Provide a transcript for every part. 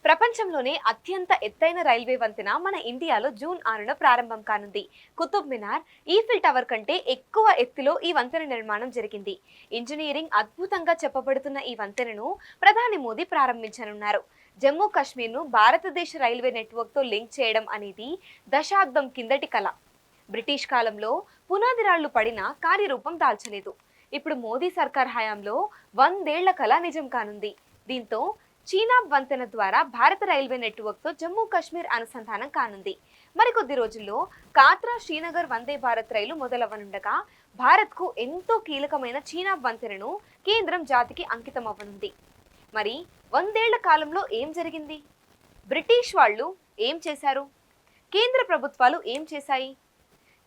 ప్రపంచంలోనే అత్యంత ఎత్తైన రైల్వే వంతెన మన ఇండియాలో జూన్ 6న ప్రారంభం కానుంది. కుతుబ్ మినార్, ఈఫిల్ టవర్ కంటే ఎక్కువ ఎత్తులో ఈ వంతెన నిర్మాణం జరిగింది. ఇంజనీరింగ్ అద్భుతంగా చెప్పబడుతున్న ఈ వంతెనను ప్రధాని మోదీ ప్రారంభించనున్నారు. జమ్మూ కాశ్మీర్ను భారతదేశ రైల్వే నెట్వర్క్తో లింక్ చేయడం అనేది దశాబ్దం కిందటి కల. బ్రిటిష్ కాలంలో పునాదిరాళ్లు పడినా కార్యరూపం దాల్చలేదు. ఇప్పుడు మోదీ సర్కార్ హయాంలో 100 ఏళ్ల కల నిజం కానుంది. దీంతో చీనాబ్ వంతెన ద్వారా భారత రైల్వే నెట్వర్క్తో జమ్మూ కాశ్మీర్ అనుసంధానం కానుంది. మరికొద్ది రోజుల్లో కాత్రా శ్రీనగర్ వందే భారత్ రైలు మొదలవ్వనుండగా భారత్కు ఎంతో కీలకమైన చీనాబ్ వంతెనను కేంద్రం జాతికి అంకితం అవ్వనుంది. మరి 100 ఏళ్ల కాలంలో ఏం జరిగింది? బ్రిటిష్ వాళ్ళు ఏం చేశారు? కేంద్ర ప్రభుత్వాలు ఏం చేశాయి?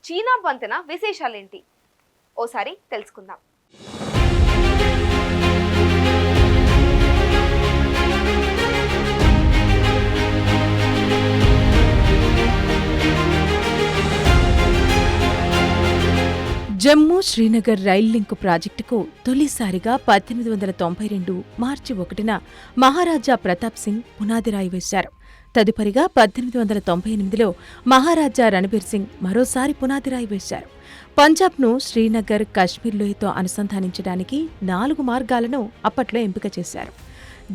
చీనాబ్ వంతెన విశేషాలేంటి? ఓసారి తెలుసుకుందాం. జమ్మూ శ్రీనగర్ రైల్ లింకు ప్రాజెక్టుకు తొలిసారిగా 1892 మార్చి 1న మహారాజా ప్రతాప్ సింగ్ పునాదిరాయి వేశారు. తదుపరిగా 1898లో మహారాజా రణబీర్ సింగ్ మరోసారి పునాదిరాయి వేశారు. పంజాబ్ను శ్రీనగర్, కాశ్మీర్ లోయతో అనుసంధానించడానికి 4 మార్గాలను అప్పట్లో ఎంపిక చేశారు.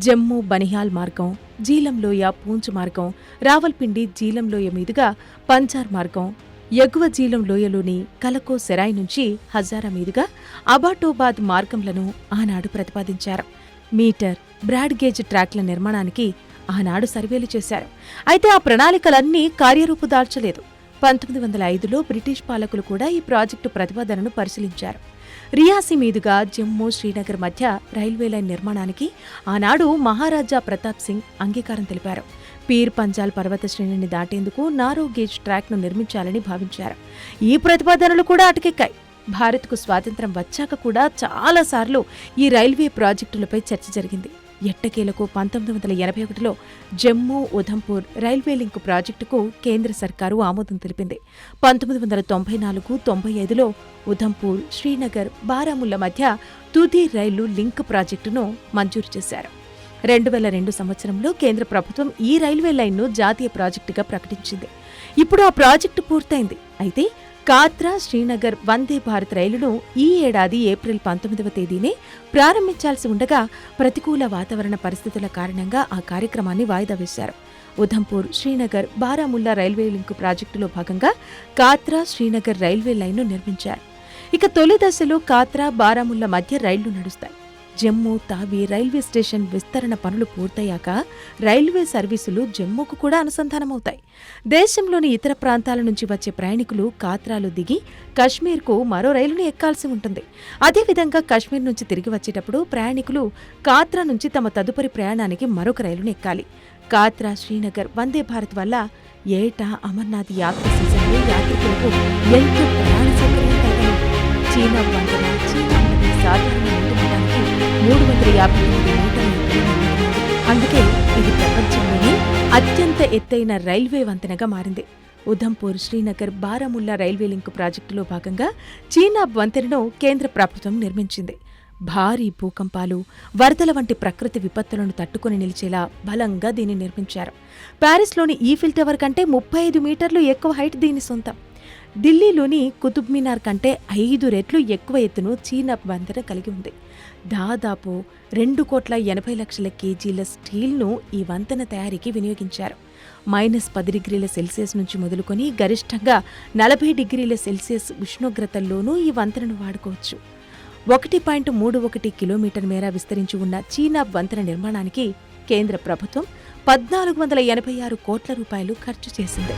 జమ్మూ బనిహాల్ మార్గం, జీలం లోయ పూంచ్ మార్గం, రావల్పిండి జీలం లోయ మీదుగా పంజార్ మార్గం, ఎగువ జీలం లోయలోని కలకో సెరాయ్ నుంచి హజారా మీదుగా అబాటోబాద్ మార్గంలను ఆనాడు ప్రతిపాదించారు. మీటర్, బ్రాడ్ గేజ్ ట్రాక్ల నిర్మాణానికి ఆనాడు సర్వేలు చేశారు. అయితే ఆ ప్రణాళికలన్నీ కార్యరూపు దాల్చలేదు. 1905లో బ్రిటిష్ పాలకులు కూడా ఈ ప్రాజెక్టు ప్రతిపాదనను పరిశీలించారు. రియాసీ మీదుగా జమ్మూ శ్రీనగర్ మధ్య రైల్వే లైన్ నిర్మాణానికి ఆనాడు మహారాజా ప్రతాప్ సింగ్ అంగీకారం తెలిపారు. పీర్ పంజాల్ పర్వత శ్రేణిని దాటేందుకు నారో గేజ్ ట్రాక్ను నిర్మించాలని భావించారు. ఈ ప్రతిపాదనలు కూడా అటకెక్కాయి. భారత్కు స్వాతంత్ర్యం వచ్చాక కూడా చాలాసార్లు ఈ రైల్వే ప్రాజెక్టులపై చర్చ జరిగింది. ఎట్టకేలకు 1981లో జమ్మూ ఉధంపూర్ రైల్వే లింక్ ప్రాజెక్టుకు కేంద్ర సర్కారు ఆమోదం తెలిపింది. 1994-95లో ఉధంపూర్, శ్రీనగర్, బారాముల్లా మధ్య తుది రైలు లింక్ ప్రాజెక్టును మంజూరు చేశారు. 2002 సంవత్సరంలో కేంద్ర ప్రభుత్వం ఈ రైల్వే లైన్ను జాతీయ ప్రాజెక్టుగా ప్రకటించింది. ఇప్పుడు ఆ ప్రాజెక్టు పూర్తయింది. అయితే కాత్రా శ్రీనగర్ వందే భారత్ రైలును ఈ ఏడాది ఏప్రిల్ 19వ తేదీనే ప్రారంభించాల్సి ఉండగా ప్రతికూల వాతావరణ పరిస్థితుల కారణంగా ఆ కార్యక్రమాన్ని వాయిదా వేశారు. ఉధంపూర్, శ్రీనగర్, బారాముల్లా రైల్వే లింకు ప్రాజెక్టులో భాగంగా కాత్రా శ్రీనగర్ రైల్వే లైన్ను నిర్మించారు. ఇక తొలి దశలో కాత్రా, బారాముల్లా మధ్య రైళ్లు నడుస్తాయి. జమ్మూ తావి రైల్వే స్టేషన్ విస్తరణ పనులు పూర్తయ్యాక రైల్వే సర్వీసులు జమ్మూకు కూడా అనుసంధానమవుతాయి. దేశంలోని ఇతర ప్రాంతాల నుంచి వచ్చే ప్రయాణికులు కాత్రాలో దిగి కశ్మీర్కు మరో రైలును ఎక్కాల్సి ఉంటుంది. అదేవిధంగా కశ్మీర్ నుంచి తిరిగి వచ్చేటప్పుడు ప్రయాణికులు కాత్రా నుంచి తమ తదుపరి ప్రయాణానికి మరొక రైలును ఎక్కాలి. కాత్రా శ్రీనగర్ వందే భారత్ వల్ల ఏటా అమర్నాథ్ యాత్ర సీజన్లో యాత్రికులకు ఎంతో ప్రయాణ సౌకర్యం కలగనుంది. చీనా వంతెన, చీనా నది సాధారణ 358 మీటర్ల. అందుకే ఇది ప్రపంచంలోనే అత్యంత ఎత్తైన రైల్వే వంతెనగా మారింది. ఉధంపూర్, శ్రీనగర్, బారాముల్లా రైల్వే లింకు ప్రాజెక్టులో భాగంగా చీనాబ్ వంతెనను కేంద్ర ప్రభుత్వం నిర్మించింది. భారీ భూకంపాలు, వరదల వంటి ప్రకృతి విపత్తులను తట్టుకుని నిలిచేలా బలంగా దీన్ని నిర్మించారు. ప్యారిస్లోని ఈఫిల్ టవర్ కంటే 35 మీటర్లు ఎక్కువ హైట్ దీని సొంతం. ఢిల్లీలోని కుతుబ్ మినార్ కంటే 5 రెట్లు ఎక్కువ ఎత్తును చీనాబ్ వంతెన కలిగి ఉంది. దాదాపు 2,80,00,000 కేజీల స్టీల్ను ఈ వంతెన తయారీకి వినియోగించారు. -10°C నుంచి మొదలుకొని గరిష్టంగా 40°C ఉష్ణోగ్రతల్లోనూ ఈ వంతెనను వాడుకోవచ్చు. 1.31 కిలోమీటర్ మేర విస్తరించి ఉన్న చీనాబ్ వంతెన నిర్మాణానికి కేంద్ర ప్రభుత్వం 1,486 కోట్ల రూపాయలు ఖర్చు చేసింది.